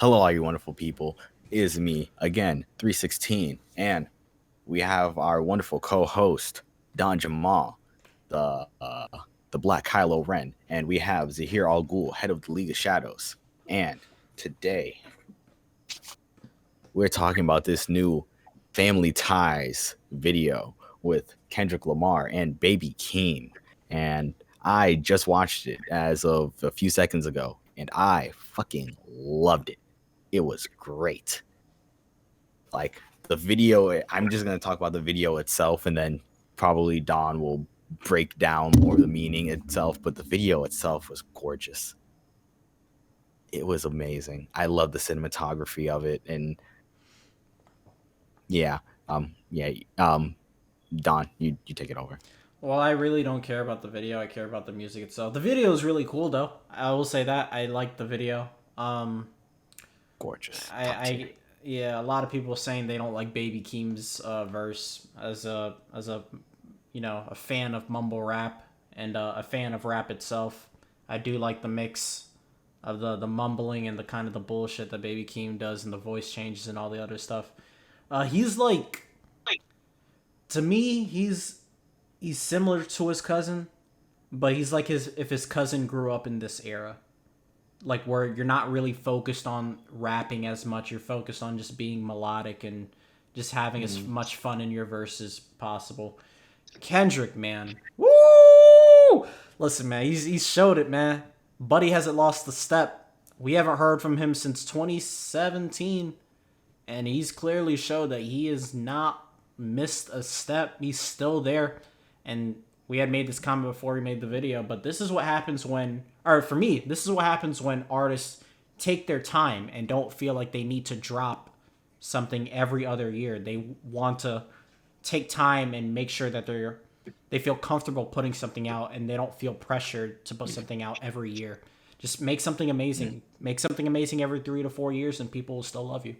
Hello, all you wonderful people. It is me again, 316, and we have our wonderful co-host Don Jamal, the the Black Kylo Ren, and we have Zahir Al Ghul, head of the League of Shadows. And today we're talking about this new Family Ties video with Kendrick Lamar and Baby Keem, and I just watched it as of a few seconds ago, and I fucking loved it. It was great. Like the video, I'm just gonna talk about the video itself, and then probably Don will break down more of the meaning itself. But the video itself was gorgeous. It was amazing. I love the cinematography of it, and yeah, yeah, Don, you take it over. Well, I really don't care about the video. I care about the music itself. The video is really cool, though. I will say that I like the video. Gorgeous, top tier. I yeah, a lot of people saying they don't like Baby Keem's verse as a a fan of mumble rap and a fan of rap itself. I do like the mix of the mumbling and the kind of the bullshit that Baby Keem does and the voice changes and all the other stuff. He's like to me, he's similar to his cousin, but he's like his if his cousin grew up in this era, like where you're not really focused on rapping as much. You're focused on just being melodic and just having as much fun in your verse as possible. Kendrick, man, woo! Listen, man, he's showed it, man. Buddy hasn't lost a step. We haven't heard from him since 2017, and he's clearly showed that he has not missed a step. He's still there, and we had made this comment before we made the video, but this is what happens when, or for me, this is what happens when artists take their time and don't feel like they need to drop something every other year. They want to take time and make sure that they feel comfortable putting something out and they don't feel pressured to put something out every year. Just make something amazing. Make something amazing every 3 to 4 years and people will still love you.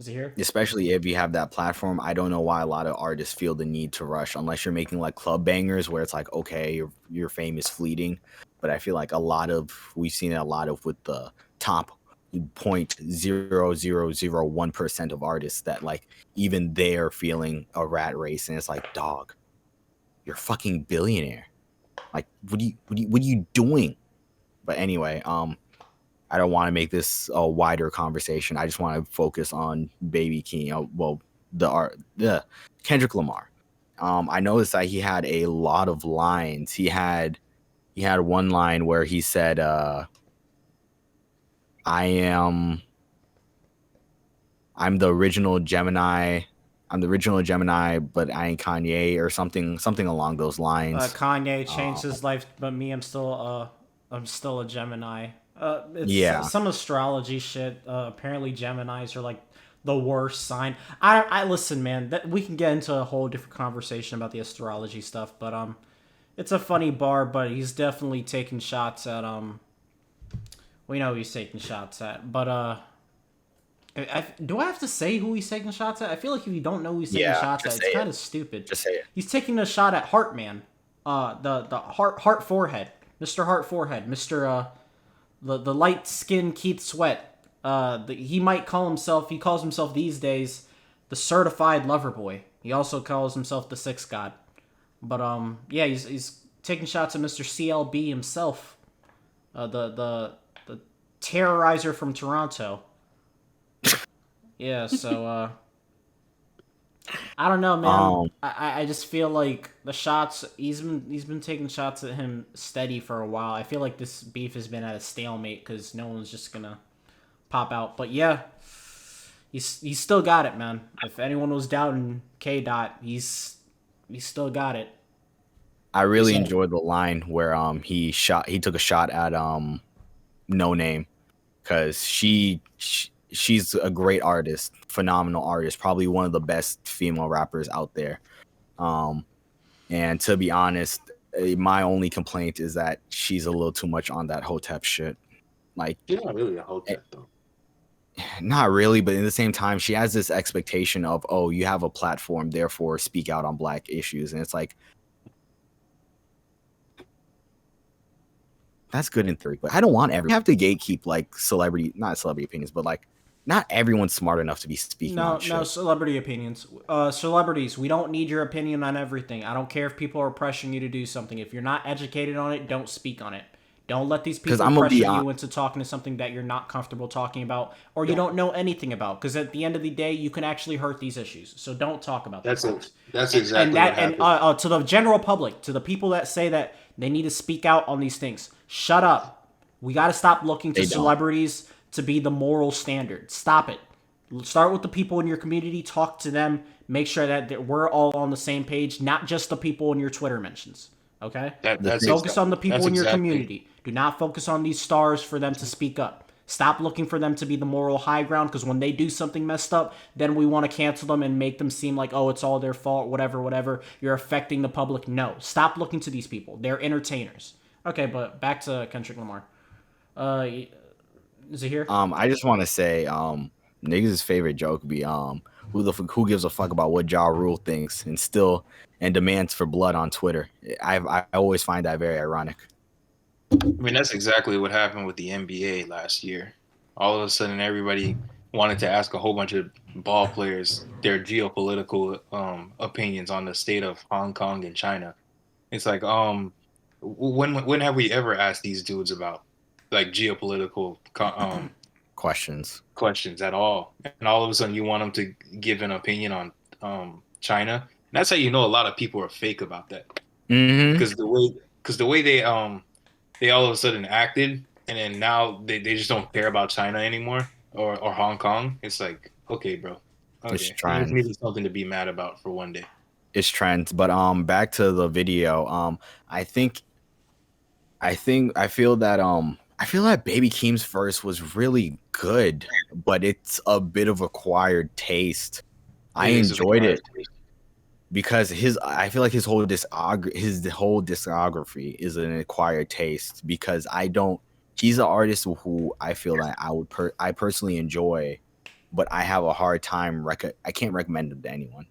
Is it here? Especially if you have that platform. I don't know why a lot of artists feel the need to rush unless you're making like club bangers where it's like, okay, your fame is fleeting. But I feel like we've seen it a lot of with the top 0.0001% of artists that like even they're feeling a rat race, and it's like, dog, you're a fucking billionaire. Like, what are you doing? But anyway, I don't want to make this a wider conversation. I just want to focus on Baby Keem. The Kendrick Lamar. I noticed that he had a lot of lines. He had one line where he said, I'm the original Gemini. I'm the original Gemini, but I ain't Kanye," or something along those lines. Kanye changed his life, but me, I'm still a Gemini. It's Yeah, some astrology shit. Apparently, Geminis are like the worst sign. I listen, man. That we can get into a whole different conversation about the astrology stuff, but it's a funny bar. But he's. Taking shots at We know who he's taking shots at, but do I have to say who he's taking shots at? I feel like if you don't know who he's taking yeah. shots at, Just say it's it. kind of stupid. Just say it. He's taking a shot at Heartman, the heart forehead, Mr. Heart forehead, Mr. The light skinned Keith Sweat. He calls himself these days the certified lover boy. He also calls himself the Sixth God. But yeah, he's taking shots at Mr. CLB himself, the terrorizer from Toronto. Yeah, so I don't know, man. Um, I just feel like the shots he's been taking shots at him steady for a while. I feel like this beef has been at a stalemate because no one's just gonna pop out. But yeah, he's still got it, man. If anyone was doubting K Dot, he's still got it. I really enjoyed the line where he took a shot at No Name, because she's a great artist, phenomenal artist, probably one of the best female rappers out there. Um, and to be honest, my only complaint is that she's a little too much on that Hotep shit. Like, She's not really a hotep though. not really, but at the same time, she has this expectation of, oh, you have a platform, therefore speak out on black issues, and it's like, That's good in theory, but I don't want everyone. You have to gatekeep like not celebrity opinions, but like not everyone's smart enough to be speaking on shit. No celebrity opinions. Celebrities, we don't need your opinion on everything. I don't care if people are pressuring you to do something. If you're not educated on it, don't speak on it. Don't let these people pressure you into talking to something that you're not comfortable talking about or you don't know anything about. Because at the end of the day, you can actually hurt these issues. So don't talk about That's things. That's exactly what happened. And to the general public, to the people that say that they need to speak out on these things, shut up. We got to stop looking to celebrities to be the moral standard. Stop it. Start with the people in your community. Talk to them. Make sure that we're all on the same page, not just the people in your Twitter mentions. Okay? Focus on the people in your community. Do not focus on these stars for them to speak up. Stop looking for them to be the moral high ground, because when they do something messed up, then we want to cancel them and make them seem like, oh, it's all their fault, whatever. You're affecting the public. No. Stop looking to these people. They're entertainers. Okay, but back to Kendrick Lamar. Is he here? I just want to say, niggas' favorite joke be who gives a fuck about what Ja Rule thinks and demands for blood on Twitter. I always find that very ironic. I mean, that's exactly what happened with the NBA last year. All of a sudden, everybody wanted to ask a whole bunch of ball players their geopolitical opinions on the state of Hong Kong and China. It's like, when have we ever asked these dudes about like geopolitical questions at all? And all of a sudden, you want them to give an opinion on China. And that's how you know a lot of people are fake about that. Because the way they all of a sudden acted, and then now they just don't care about China anymore or Hong Kong. It's like, okay, bro. Okay. It's trends. Maybe something to be mad about for one day. It's trends. But back to the video. I feel that Baby Keem's verse was really good, but it's a bit of acquired taste. I enjoyed it. Because I feel like his whole discography is an acquired taste, because he's an artist who I feel like I personally enjoy, but I have a hard time I can't recommend him to anyone.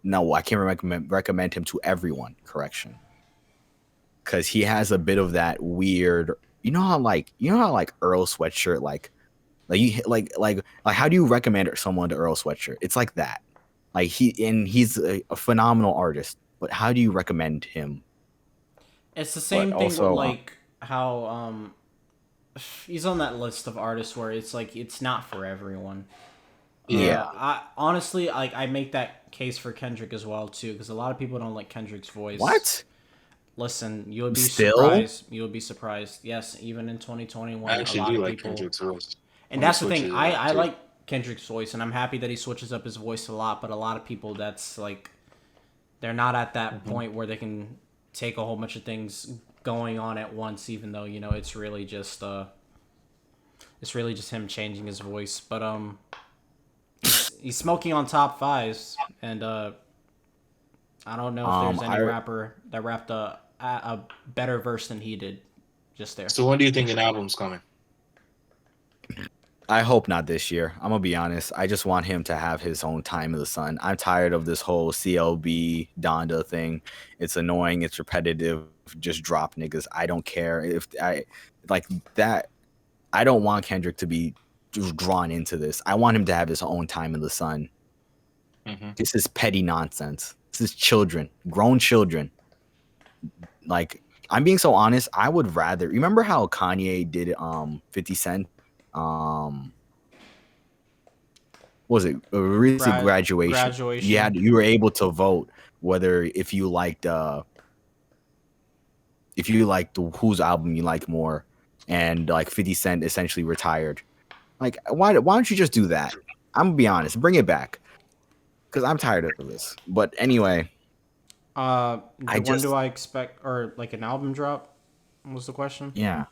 No, I can't recommend him to everyone. Correction. Because he has a bit of that weird, you know how Earl Sweatshirt, like how do you recommend someone to Earl Sweatshirt? It's like that. Like he's a phenomenal artist, but how do you recommend him? It's the same thing with like how he's on that list of artists where it's like it's not for everyone. Yeah. I honestly I make that case for Kendrick as well too, because a lot of people don't like Kendrick's voice. What? Listen, you would be surprised. You would be surprised. Yes, even in 2021, I actually a lot do of like people. Kendrick's voice. And that's the thing. I like Kendrick's voice, and I'm happy that he switches up his voice a lot. But a lot of people, that's like, they're not at that point where they can take a whole bunch of things going on at once, even though it's really just him changing his voice. But he's smoking on top fives, and I don't know if there's any rapper that rapped a better verse than he did just there. So when do you think an album's coming? I hope not this year. I'm gonna be honest. I just want him to have his own time in the sun. I'm tired of this whole CLB Donda thing. It's annoying. It's repetitive. Just drop niggas. I don't care if I like that. I don't want Kendrick to be just drawn into this. I want him to have his own time in the sun. This is petty nonsense. This is children, grown children. Like, I'm being so honest. I would rather remember how Kanye did 50 Cent. Was it a recent graduation? You were able to vote whether if you liked whose album you like more, and like 50 Cent essentially retired. Like, why don't you just do that? I'm gonna be honest, bring it back, because I'm tired of this. But anyway, when do I expect, or like an album drop? Was the question? Yeah.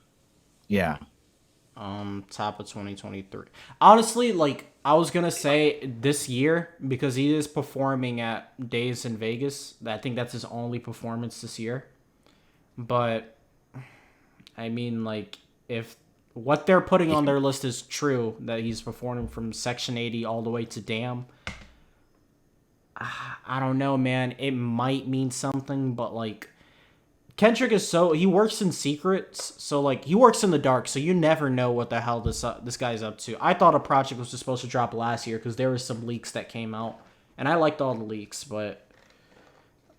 Top of 2023. Honestly, like I was gonna say this year, because he is performing at Days in Vegas. I think that's his only performance this year. But I mean, like, if what they're putting on their list is true, that he's performing from Section 80 all the way to Damn, I don't know, man. It might mean something, but like Kendrick is he works in secrets, so like he works in the dark, so you never know what the hell this guy's up to. I thought a project was just supposed to drop last year because there was some leaks that came out, and I liked all the leaks, but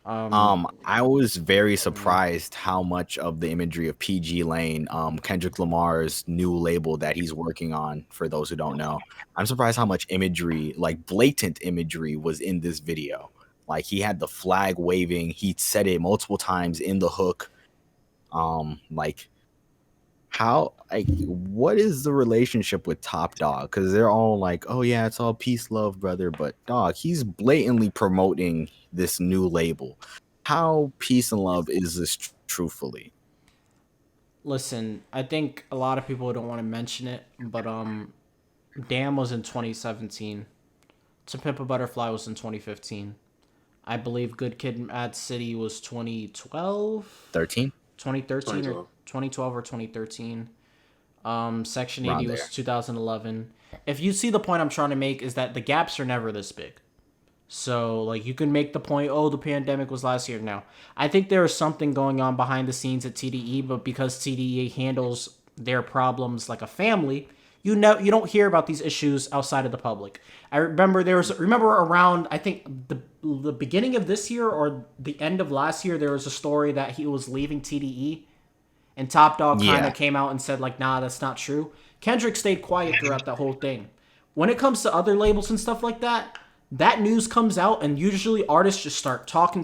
I was very surprised how much of the imagery of PG Lane, Kendrick Lamar's new label that he's working on, for those who don't know, I'm surprised how much imagery, like blatant imagery, was in this video. Like he had the flag waving, he said it multiple times in the hook. Like what is the relationship with Top Dog? Because they're all like, oh yeah, it's all peace, love, brother. But dog, he's blatantly promoting this new label. How peace and love is this truthfully? listen, I think a lot of people don't want to mention it, but Damn was in 2017. To Pimp a Butterfly was in 2015. I believe Good Kid, Mad City was 2012, 13, 2013 or 2012 or 2013. Section 80 around was there. 2011. If you see the point I'm trying to make is that the gaps are never this big. So, like, you can make the point, oh, the pandemic was last year. No. I think there is something going on behind the scenes at TDE, but because TDE handles their problems like a family, you don't hear about these issues outside of the public. I remember around, I think, the beginning of this year or the end of last year, there was a story that he was leaving TDE, and Top Dog kind of came out and said, like, nah, that's not true. Kendrick stayed quiet throughout that whole thing. When it comes to other labels and stuff like that, that news comes out, and usually artists just start talking.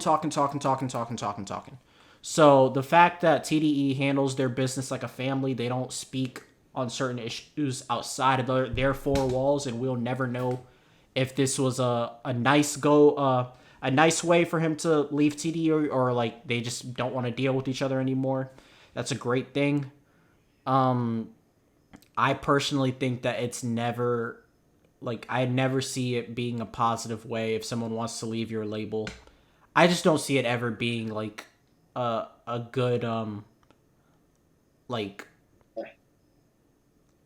So the fact that TDE handles their business like a family, they don't speak on certain issues outside of their four walls, and we'll never know if this was a nice way for him to leave TDE or like they just don't want to deal with each other anymore. That's a great thing. I personally think that it's never, like, I never see it being a positive way if someone wants to leave your label. I just don't see it ever being like a good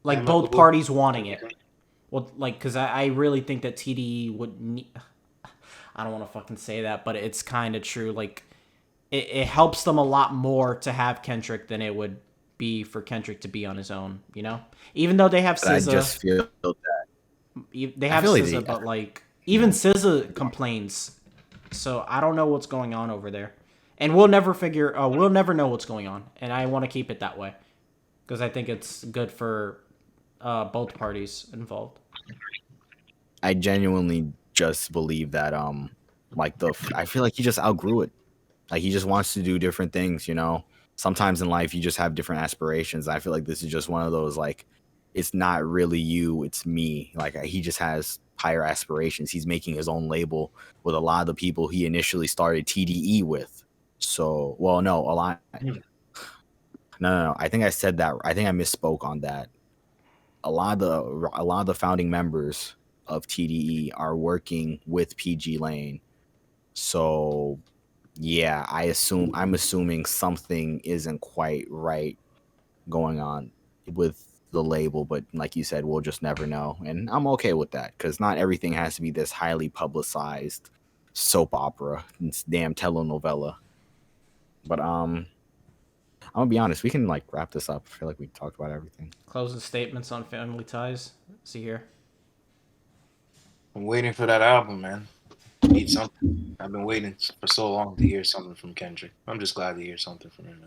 like both parties wanting it. Well, like, because I really think that TDE would need, I don't want to fucking say that, but it's kind of true. Like, it helps them a lot more to have Kendrick than it would be for Kendrick to be on his own, you know? Even though they have SZA. I just feel that. They have SZA, but, like, even SZA complains. So I don't know what's going on over there. And we'll never know what's going on. And I want to keep it that way. Because I think it's good for both parties involved. I genuinely just believe that I feel like he just outgrew it. Like, he just wants to do different things, you know. Sometimes in life you just have different aspirations. I feel like this is just one of those, like, it's not really you, it's me. Like, he just has higher aspirations. He's making his own label with a lot of the people he initially started TDE with. So, well, no, a lot. No. I think I said that. I think I misspoke on that. A lot of the founding members of TDE are working with PG Lane. So, yeah, I'm assuming something isn't quite right going on with the label, but like you said, we'll just never know. And I'm okay with that, because not everything has to be this highly publicized soap opera, it's damn telenovela. But I'm gonna be honest, we can like wrap this up. I feel like we talked about everything. Closing statements on Family Ties. See here. I'm waiting for that album, man. Need something. I've been waiting for so long to hear something from Kendrick. I'm just glad to hear something from him,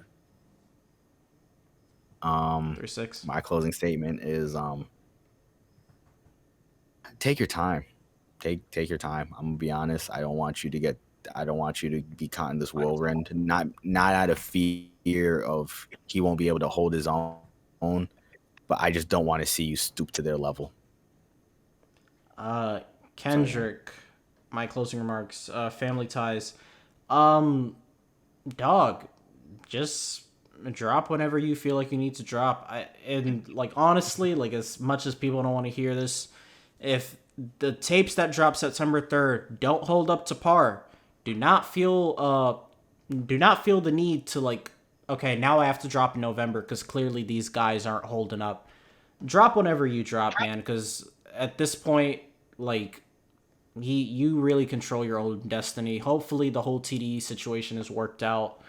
man. 36. My closing statement is take your time. Take your time. I'm gonna be honest. I don't want you to be caught in this whirlwind. Not out of fear of he won't be able to hold his own, but I just don't want to see you stoop to their level. Kendrick, my closing remarks. Family Ties. Dog, just drop whenever you feel like you need to drop. And like, honestly, like, as much as people don't want to hear this, if the tapes that drop September 3rd don't hold up to par, do not feel the need to, like, okay, now I have to drop in November because clearly these guys aren't holding up. Drop whenever you drop, man, because at this point, like, you really control your own destiny. Hopefully the whole TDE situation is worked out,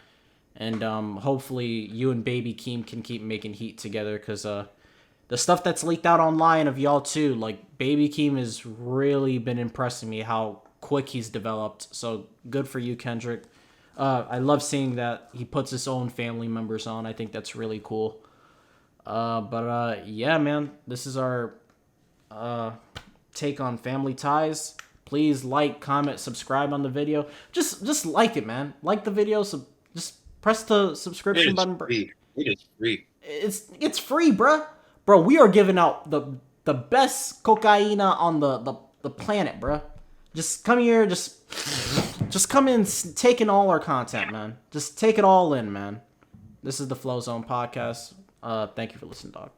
And hopefully you and Baby Keem can keep making heat together, because the stuff that's leaked out online of y'all too, like Baby Keem has really been impressing me how quick he's developed. So good for you, Kendrick. I love seeing that he puts his own family members on. I think that's really cool. But yeah, man, this is our take on family ties. Please like, comment, subscribe on the video. Just like it, man. Like the video. So just press the subscription button. Free. It is free. It's free, bruh. Bro, we are giving out the best cocaina on the planet, bruh. Just come here, just come in, take in all our content, man. Just take it all in, man. This is the Flozone Podcast. Thank you for listening, dog.